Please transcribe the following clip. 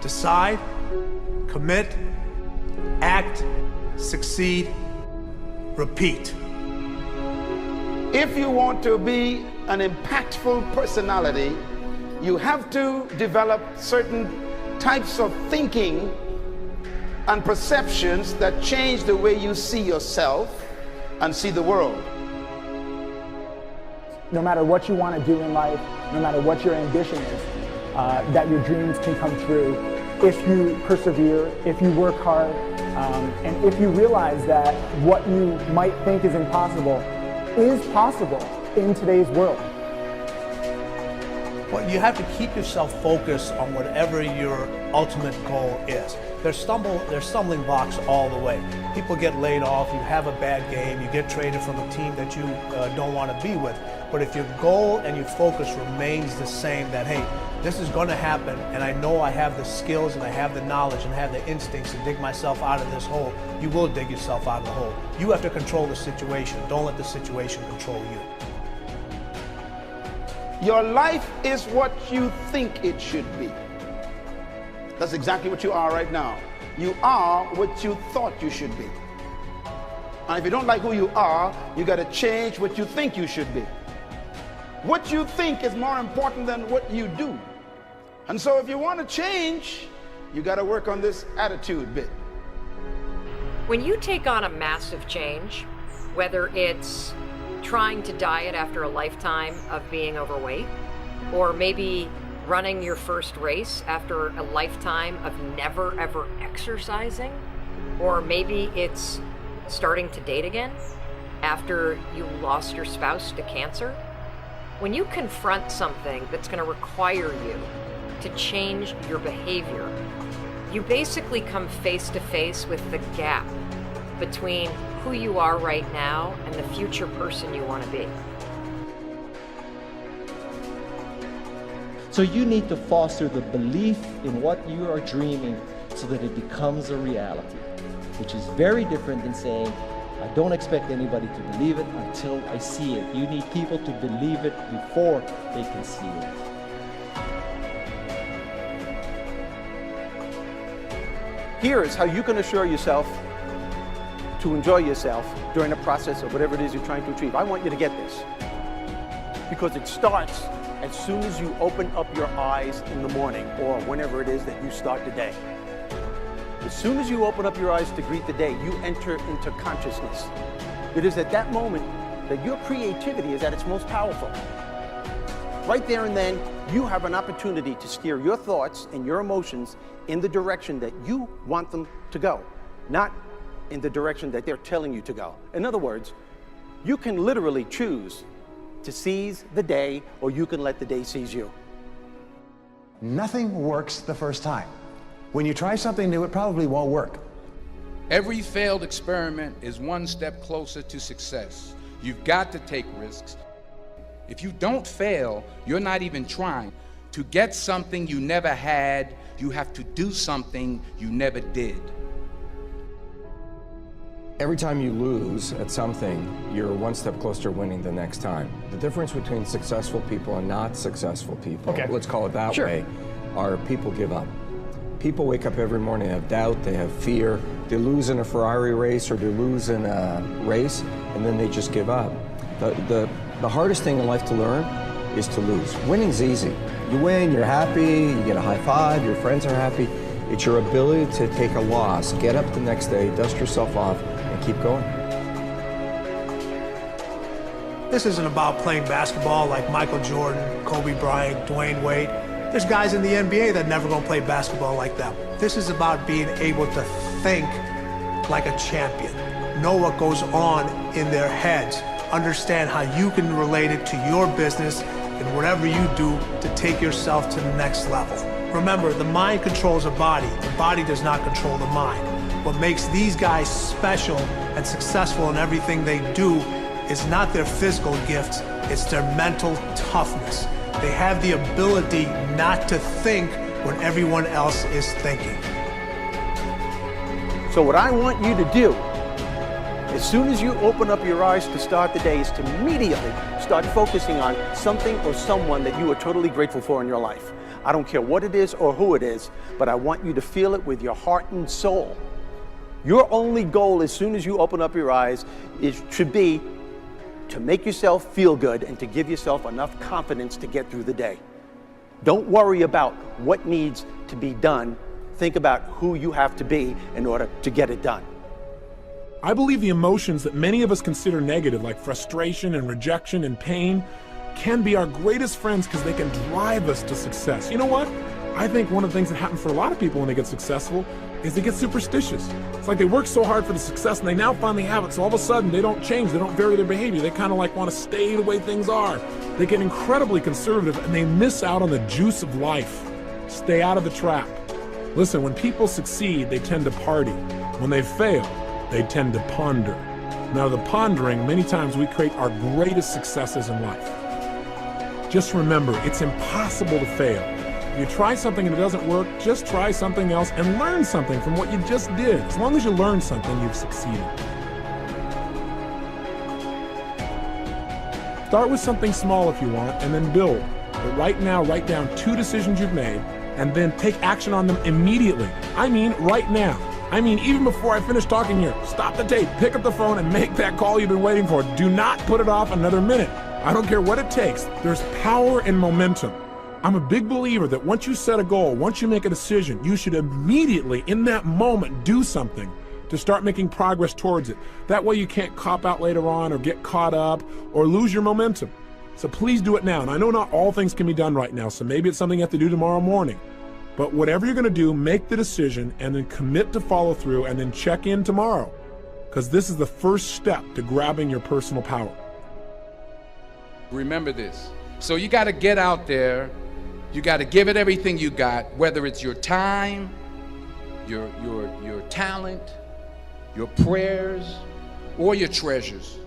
Decide, commit, act, succeed, repeat. If you want to be an impactful personality, you have to develop certain types of thinking and perceptions that change the way you see yourself and see the world. No matter what you want to do in life, no matter what your ambition is, that your dreams can come true if you persevere, if you work hard, and if you realize that what you might think is impossible is possible in today's world. Well, you have to keep yourself focused on whatever your ultimate goal is. There's stumbling blocks all the way. People get laid off, you have a bad game, you get traded from a team that you don't want to be with. But if your goal and your focus remains the same, that hey, this is going to happen, and I know I have the skills and I have the knowledge and I have the instincts to dig myself out of this hole, you will dig yourself out of the hole. You have to control the situation. Don't let the situation control you. Your life is what you think it should be. That's exactly what you are right now. You are what you thought you should be. And if you don't like who you are, you got to change what you think you should be. What you think is more important than what you do. And so if you want to change, you got to work on this attitude bit. When you take on a massive change, whether it's trying to diet after a lifetime of being overweight, or maybe running your first race after a lifetime of never ever exercising, or maybe it's starting to date again after you lost your spouse to cancer. When you confront something that's going to require you to change your behavior, you basically come face to face with the gap between who you are right now and the future person you want to be. So you need to foster the belief in what you are dreaming so that it becomes a reality, which is very different than saying, I don't expect anybody to believe it until I see it. You need people to believe it before they can see it. Here is how you can assure yourself to enjoy yourself during the process of whatever it is you're trying to achieve. I want you to get this, because it starts as soon as you open up your eyes in the morning or whenever it is that you start the day. As soon as you open up your eyes to greet the day, you enter into consciousness. It is at that moment that your creativity is at its most powerful. Right there and then, you have an opportunity to steer your thoughts and your emotions in the direction that you want them to go, not in the direction that they're telling you to go. In other words, you can literally choose to seize the day, or you can let the day seize you. Nothing works the first time. When you try something new, it probably won't work. Every failed experiment is one step closer to success. You've got to take risks. If you don't fail, you're not even trying. To get something you never had, you have to do something you never did. Every time you lose at something, you're one step closer to winning the next time. The difference between successful people and not successful people, let's call it that way, are people give up. People wake up every morning, they have doubt, they have fear, they lose in a Ferrari race or they lose in a race, and then they just give up. The hardest thing in life to learn is to lose. Winning's easy. You win, you're happy, you get a high five, your friends are happy. It's your ability to take a loss, get up the next day, dust yourself off, and keep going. This isn't about playing basketball like Michael Jordan, Kobe Bryant, Dwayne Wade. There's guys in the NBA that never gonna play basketball like them. This is about being able to think like a champion, know what goes on in their heads, understand how you can relate it to your business and whatever you do to take yourself to the next level. Remember, the mind controls the body does not control the mind. What makes these guys special and successful in everything they do is not their physical gifts, it's their mental toughness. They have the ability not to think when everyone else is thinking. So what I want you to do, as soon as you open up your eyes to start the day, is to immediately start focusing on something or someone that you are totally grateful for in your life. I don't care what it is or who it is, but I want you to feel it with your heart and soul. Your only goal as soon as you open up your eyes should be to make yourself feel good and to give yourself enough confidence to get through the day. Don't worry about what needs to be done. Think about who you have to be in order to get it done. I believe the emotions that many of us consider negative, like frustration and rejection and pain, can be our greatest friends because they can drive us to success. You know what? I think one of the things that happens for a lot of people when they get successful is they get superstitious. It's like they work so hard for the success and they now finally have it, so all of a sudden they don't change, they don't vary their behavior, they kind of like want to stay the way things are. They get incredibly conservative and they miss out on the juice of life. Stay out of the trap. Listen, when people succeed, they tend to party. When they fail, they tend to ponder. Now, the pondering, many times we create our greatest successes in life. Just remember, it's impossible to fail. If you try something and it doesn't work, just try something else and learn something from what you just did. As long as you learn something, you've succeeded. Start with something small if you want, and then build. But right now, write down 2 decisions you've made, and then take action on them immediately. I mean, right now. I mean, even before I finish talking here, stop the tape, pick up the phone, and make that call you've been waiting for. Do not put it off another minute. I don't care what it takes. There's power in momentum. I'm a big believer that once you set a goal, once you make a decision, you should immediately, in that moment, do something to start making progress towards it. That way you can't cop out later on or get caught up or lose your momentum. So please do it now. And I know not all things can be done right now, so maybe it's something you have to do tomorrow morning. But whatever you're going to do, make the decision and then commit to follow through and then check in tomorrow. Because this is the first step to grabbing your personal power. Remember this. So you got to get out there. You got to give it everything you got, whether it's your time, your talent, your prayers, or your treasures.